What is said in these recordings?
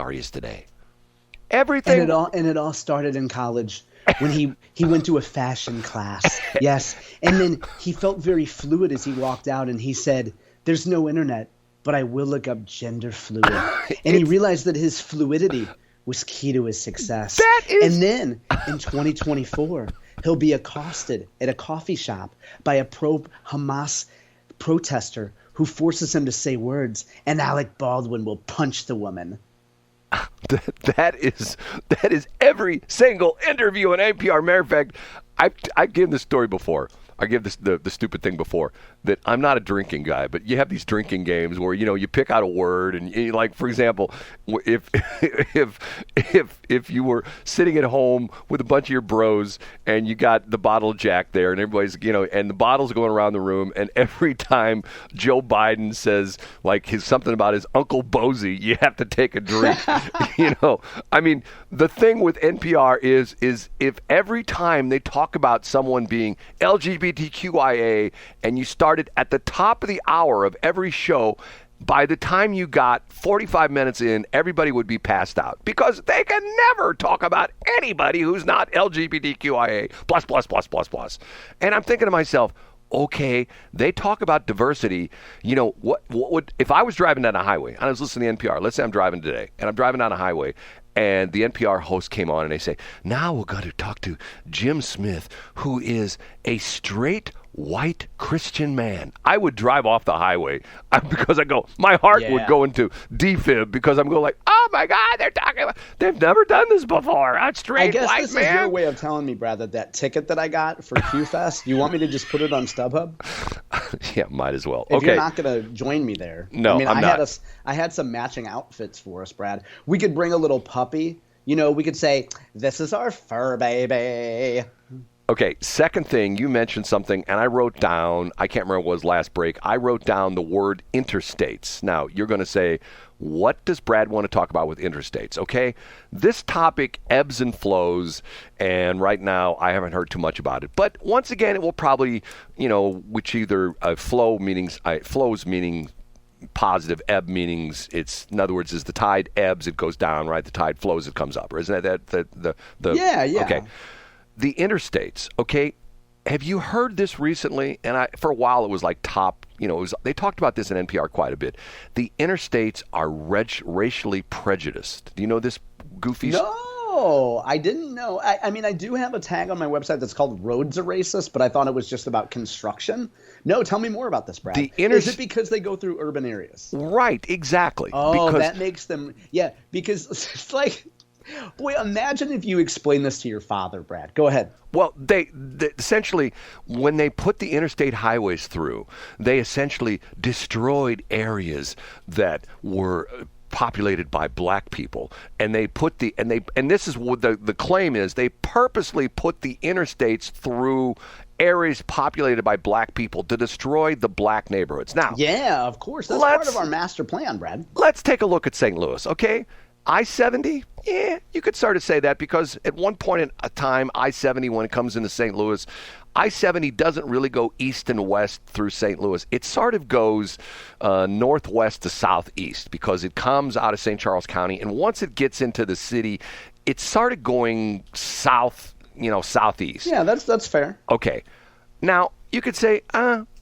star he is today. Everything. And it all started in college when he went to a fashion class. Yes. And then he felt very fluid as he walked out, and he said, "There's no internet, but I will look up gender fluid." And he realized that his fluidity was key to his success. And then in 2024, he'll be accosted at a coffee shop by a pro-Hamas protester who forces him to say words, and Alec Baldwin will punch the woman. That is every single interview on NPR. Matter of fact, I've given this story before. I give this the stupid thing before that I'm not a drinking guy, but you have these drinking games where you pick out a word and you, like, for example, if you were sitting at home with a bunch of your bros and you got the bottle of Jack there and everybody's and the bottles going around the room, and every time Joe Biden says like something about his Uncle Bozy, you have to take a drink. I mean, the thing with NPR is if every time they talk about someone being LGBTQIA and you started at the top of the hour of every show, by the time you got 45 minutes in, everybody would be passed out because they can never talk about anybody who's not LGBTQIA plus plus plus plus plus. And I'm thinking to myself, okay, they talk about diversity. What would, if I was driving down a highway and I was listening to NPR, let's say I'm driving today and I'm driving down a highway and the NPR host came on and they say, now we're going to talk to Jim Smith, who is a straight white Christian man. I would drive off the highway because my heart would go into defib because I'm going like, oh my God, they've never done this before. A straight white man. I guess this is your way of telling me, Brad, that ticket that I got for QFest, you want me to just put it on StubHub? Yeah, might as well. If you're not going to join me there. No, I'm not. I had some matching outfits for us, Brad. We could bring a little puppy. We could say, this is our fur baby. Okay, second thing, you mentioned something, and I wrote down, I can't remember what was last break, I wrote down the word interstates. Now, you're going to say, what does Brad want to talk about with interstates? Okay, this topic ebbs and flows, and right now I haven't heard too much about it. But once again, it will probably, which either flows meaning positive, ebb meanings in other words, as the tide ebbs, it goes down, right? The tide flows, it comes up. Or isn't that the Yeah. Okay. The interstates, okay? Have you heard this recently? And for a while it was like top, they talked about this in NPR quite a bit. The interstates are racially prejudiced. Do you know this goofy? No, I didn't know. I mean, I do have a tag on my website that's called Roads Are Racist, but I thought it was just about construction. No, tell me more about this, Brad. Is it because they go through urban areas? Right, exactly. Oh, that makes them, because it's like, boy, imagine if you explain this to your father, Brad. Go ahead. Well, they essentially, when they put the interstate highways through, they essentially destroyed areas that were populated by black people, and they put and this is what the claim is, they purposely put the interstates through areas populated by black people to destroy the black neighborhoods. Now, yeah, of course, that's part of our master plan, Brad. Let's take a look at St. Louis, okay? I-70, you could sort of say that because at one point in a time, I-70, when it comes into St. Louis, I-70 doesn't really go east and west through St. Louis. It sort of goes northwest to southeast because it comes out of St. Charles County, and once it gets into the city, it's sort of going south, southeast. Yeah, that's fair. Okay. Now, you could say,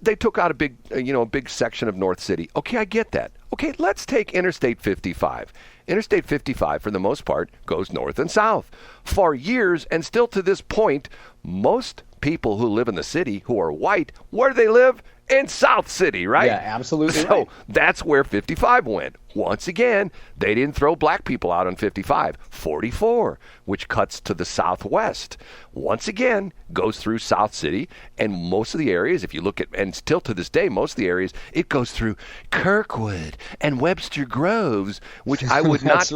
they took out a big section of North City. Okay, I get that. Okay, let's take Interstate 55. Interstate 55, for the most part, goes north and south. For years, and still to this point, most people who live in the city who are white, where do they live? In South City, right? Yeah, absolutely. So that's where 55 went. Once again, they didn't throw black people out on 55. 44, which cuts to the southwest, once again goes through South City, and most of the areas, if you look at, and still to this day, most of the areas, it goes through Kirkwood and Webster Groves, which I would not,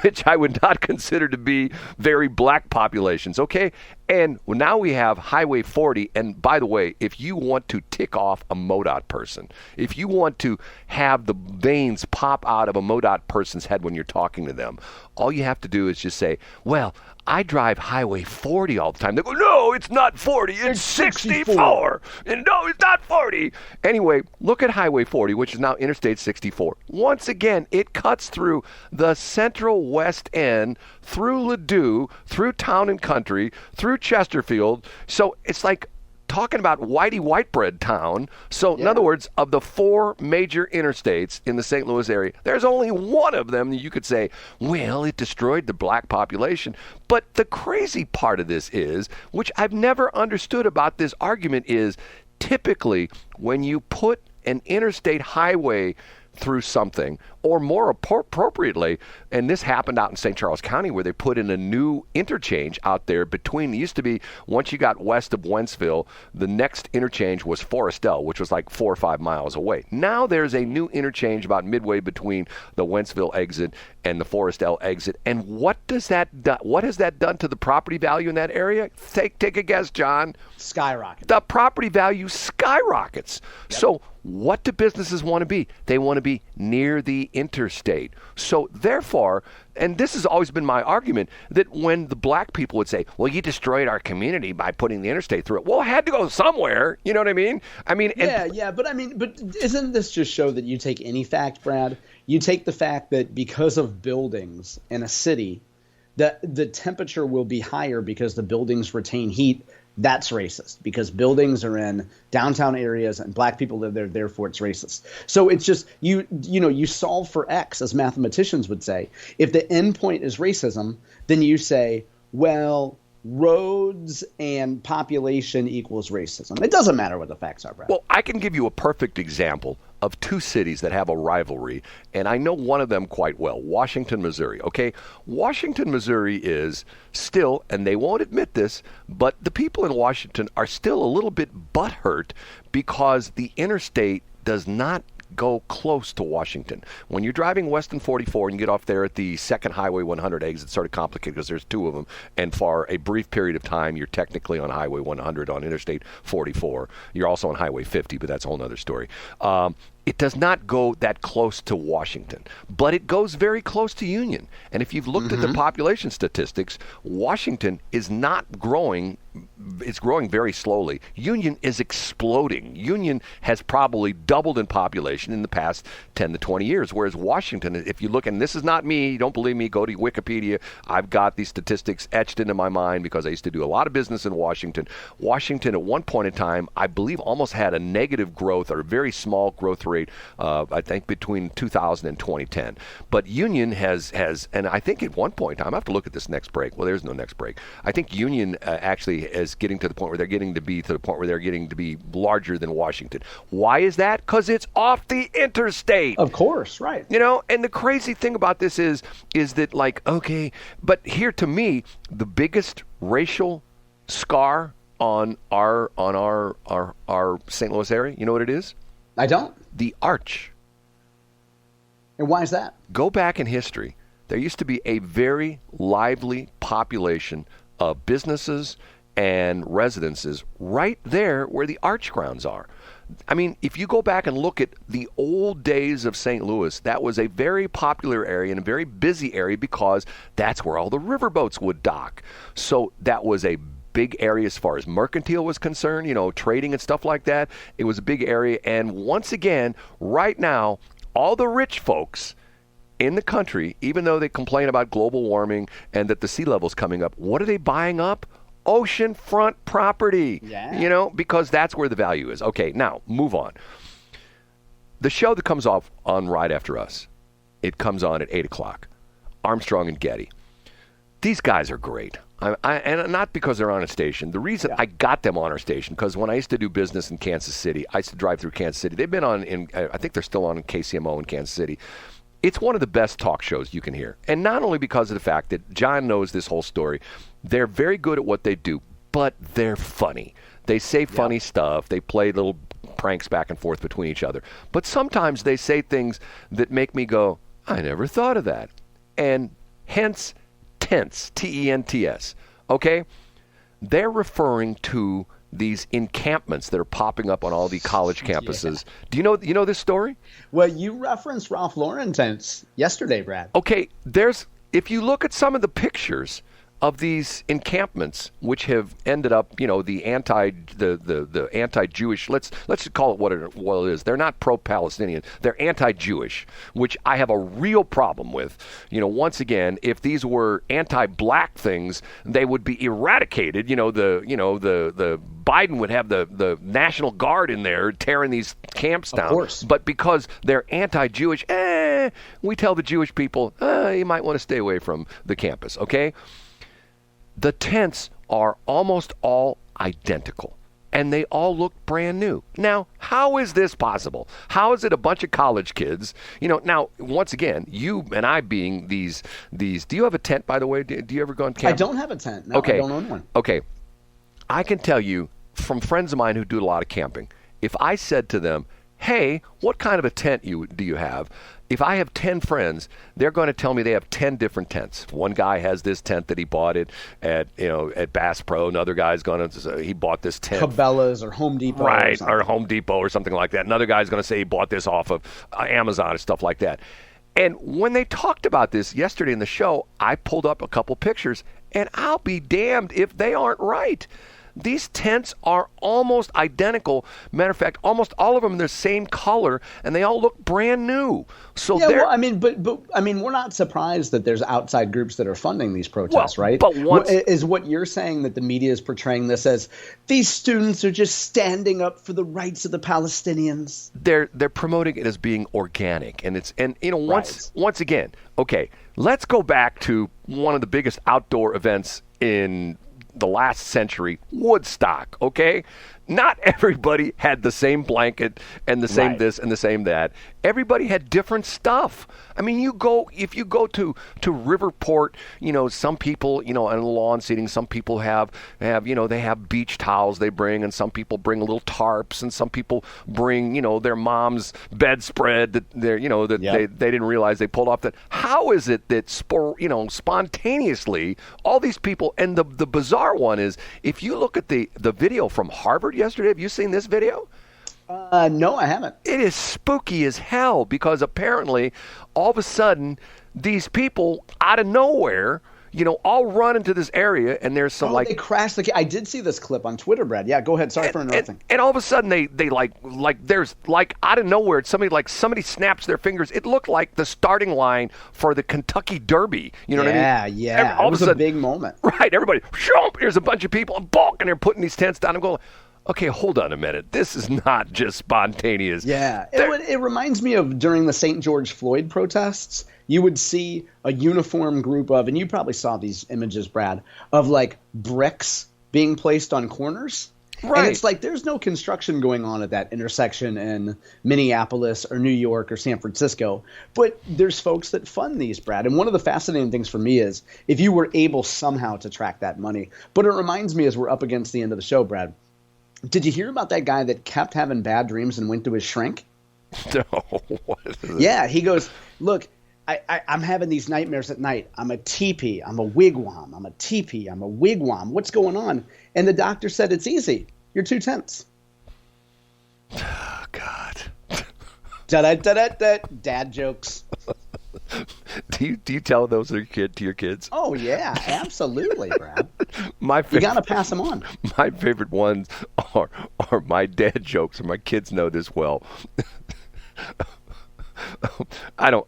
which I would not consider to be very black populations. Okay, and now we have Highway 40. And by the way, if you want to tick off a MoDOT person, if you want to have the veins pop out of a MoDOT person's head when you're talking to them. All you have to do is just say, well, I drive Highway 40 all the time. They go, no, it's not 40, it's 64. And no, it's not 40. Anyway, look at Highway 40, which is now Interstate 64. Once again, it cuts through the central west end, through Ladue, through Town and Country, through Chesterfield. So it's like talking about Whitey Whitebread town. So in other words, of the 4 major interstates in the St. Louis area, there's only one of them that you could say, well, it destroyed the black population. But the crazy part of this is, which I've never understood about this argument, is typically when you put an interstate highway through something, or more appropriately, and this happened out in St. Charles County where they put in a new interchange out there between, it used to be, once you got west of Wentzville, the next interchange was Forestel, which was like 4 or 5 miles away. Now there's a new interchange about midway between the Wentzville exit and the Forestel exit. And what has that done to the property value in that area? Take a guess, John. Skyrocket. The property value skyrockets. Yep. So what do businesses want to be? They want to be near the interstate. So therefore, and this has always been my argument, that when the black people would say, well, you destroyed our community by putting the interstate through it. Well, it had to go somewhere. You know what I mean? But isn't this just show that you take any fact, Brad? You take the fact that because of buildings in a city, that the temperature will be higher because the buildings retain heat. That's racist because buildings are in downtown areas and black people live there, therefore it's racist. So it's just you solve for X, as mathematicians would say. If the end point is racism, then you say, well, roads and population equals racism. It doesn't matter what the facts are, Brad. Well, I can give you a perfect example of 2 cities that have a rivalry, and I know one of them quite well, Washington, Missouri, okay? Washington, Missouri is still, and they won't admit this, but the people in Washington are still a little bit butthurt because the interstate does not go close to Washington. When you're driving west on 44 and you get off there at the second Highway 100 exit, it's sort of complicated because there's 2 of them, and for a brief period of time, you're technically on Highway 100 on Interstate 44. You're also on Highway 50, but that's a whole other story. It does not go that close to Washington, but it goes very close to Union. And if you've looked at the population statistics, Washington is not growing. It's growing very slowly. Union is exploding. Union has probably doubled in population in the past 10 to 20 years, whereas Washington, if you look, and this is not me, you don't believe me, go to Wikipedia. I've got these statistics etched into my mind because I used to do a lot of business in Washington. Washington, at one point in time, I believe almost had a negative growth or a very small growth rate, I think between 2000 and 2010. But Union has, and I think at one point in time, I have to look at this next break. Well, there's no next break. I think Union actually is getting to the point where they're getting to be larger than Washington. Why is that? Because it's off the interstate. Of course, right. You know, and the crazy thing about this is that, like, okay, but here to me, the biggest racial scar on our St. Louis area, you know what it is? I don't. The Arch. And why is that? Go back in history. There used to be a very lively population of businesses and residences right there where the Arch grounds are. I mean, if you go back and look at the old days of St. Louis, that was a very popular area and a very busy area because that's where all the riverboats would dock. So that was a big area as far as mercantile was concerned, you know, trading and stuff like that. It was a big area. And once again, right now, all the rich folks in the country, even though they complain about global warming and that the sea level's coming up, what are they buying up? Oceanfront property, you know, because that's where the value is. Okay, now move on. The show that comes off on right after us, it comes on at 8 o'clock. Armstrong and Getty. These guys are great. And not because they're on a station. The reason I got them on our station, because when I used to do business in Kansas City, I used to drive through Kansas City. They've been on, I think they're still on KCMO in Kansas City. It's one of the best talk shows you can hear. And not only because of the fact that John knows this whole story, they're very good at what they do, but they're funny. They say funny stuff. They play little pranks back and forth between each other. But sometimes they say things that make me go, I never thought of that. And hence, tense, T-E-N-T-S. Okay? they're referring to these encampments that are popping up on all the college campuses. Do you know this story? Well, you referenced Ralph Lauren tents yesterday, Brad. Okay, if you look at some of the pictures of these encampments, which have ended up, the anti-Jewish. Let's call it what it is. They're not pro-Palestinian. They're anti-Jewish, which I have a real problem with. Once again, if these were anti-black things, they would be eradicated. The Biden would have the National Guard in there tearing these camps down. Of course. But because they're anti-Jewish, we tell the Jewish people, you might want to stay away from the campus. Okay. The tents are almost all identical, and they all look brand new. Now, how is this possible? How is it a bunch of college kids? Now, once again, you and I being these. Do you have a tent, by the way? Do you ever go on camping? I don't have a tent. No, okay. I don't own one. Okay. I can tell you from friends of mine who do a lot of camping, if I said to them, hey, what kind of a tent do you have? If I have 10 friends, they're going to tell me they have 10 different tents. One guy has this tent that he bought it at Bass Pro. Another guy's going to he bought this tent. Cabela's or Home Depot. Right, or Home Depot or something like that. Another guy's going to say he bought this off of Amazon and stuff like that. And when they talked about this yesterday in the show, I pulled up a couple pictures, and I'll be damned if they aren't right. These tents are almost identical. Matter of fact, almost all of them are the same color, and they all look brand new. So yeah, well, we're not surprised that there's outside groups that are funding these protests, right? But is what you're saying that the media is portraying this as these students are just standing up for the rights of the Palestinians? They're promoting it as being organic, once again, okay, let's go back to one of the biggest outdoor events in the last century, Woodstock, okay? Not everybody had the same blanket and the same this and the same that. Everybody had different stuff. I mean, if you go to Riverport, some people, on the lawn seating, some people have they have beach towels they bring, and some people bring little tarps, and some people bring, their mom's bedspread that they didn't realize they pulled off. That how is it that spontaneously all these people, and the bizarre one is, if you look at the video from Harvard yesterday, have you seen this video? No, I haven't. It is spooky as hell, because apparently all of a sudden these people out of nowhere, all run into this area, and there's some they crashed I did see this clip on Twitter, Brad. Yeah, go ahead. Sorry for interrupting. And all of a sudden they there's out of nowhere, somebody snaps their fingers. It looked like the starting line for the Kentucky Derby. You know what I mean? Yeah. It was a big moment. Right. Everybody, shoop, here's a bunch of people, and bulk, and they're putting these tents down. I'm going, okay, hold on a minute. This is not just spontaneous. Yeah. It reminds me of during the St. George Floyd protests. You would see a uniform group of, and you probably saw these images, Brad, of bricks being placed on corners. Right. And it's like there's no construction going on at that intersection in Minneapolis or New York or San Francisco. But there's folks that fund these, Brad. And one of the fascinating things for me is if you were able somehow to track that money. But it reminds me, as we're up against the end of the show, Brad, did you hear about that guy that kept having bad dreams and went to his shrink? No. What is it? Yeah, he goes, look, I'm having these nightmares at night. I'm a teepee. I'm a wigwam. I'm a teepee. I'm a wigwam. What's going on? And the doctor said, it's easy. You're 2 tenths. Oh, God. Da-da-da-da-da. Dad jokes. Do you tell those to your kids? Oh, yeah, absolutely, Brad. You got to pass them on. My favorite ones are my dad jokes, and my kids know this well. I don't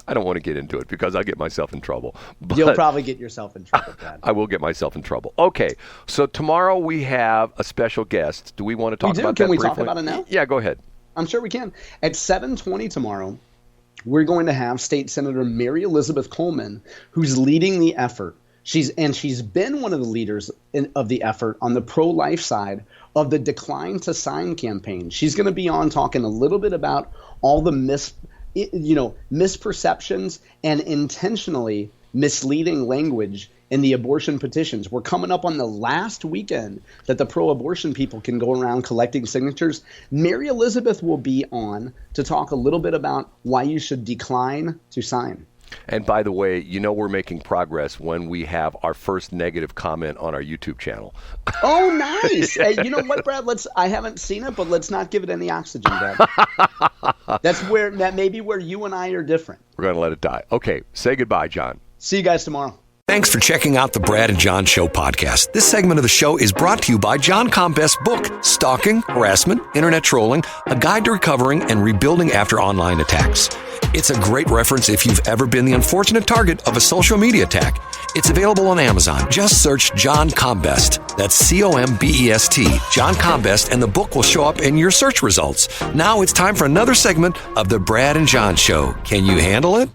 want to get into it because I'll get myself in trouble. But you'll probably get yourself in trouble, Brad. I will get myself in trouble. Okay, so tomorrow we have a special guest. Do we want to talk about that briefly? Can we talk about it now? Yeah, go ahead. I'm sure we can. At 7:20 tomorrow, we're going to have State Senator Mary Elizabeth Coleman, who's leading the effort. She's been one of the leaders of the effort on the pro-life side of the Decline to Sign campaign. She's going to be on talking a little bit about all the misperceptions and intentionally misleading language in the abortion petitions. We're coming up on the last weekend that the pro-abortion people can go around collecting signatures. Mary Elizabeth will be on to talk a little bit about why you should decline to sign. And by the way, we're making progress when we have our first negative comment on our YouTube channel. Oh, nice. Hey, you know what, Brad? I haven't seen it, but let's not give it any oxygen, Brad. That may be where you and I are different. We're going to let it die. Okay, say goodbye, John. See you guys tomorrow. Thanks for checking out the Brad and John Show podcast. This segment of the show is brought to you by John Combest's book, Stalking, Harassment, Internet Trolling, A Guide to Recovering and Rebuilding After Online Attacks. It's a great reference if you've ever been the unfortunate target of a social media attack. It's available on Amazon. Just search John Combest. That's Combest, John Combest, and the book will show up in your search results. Now it's time for another segment of the Brad and John Show. Can you handle it?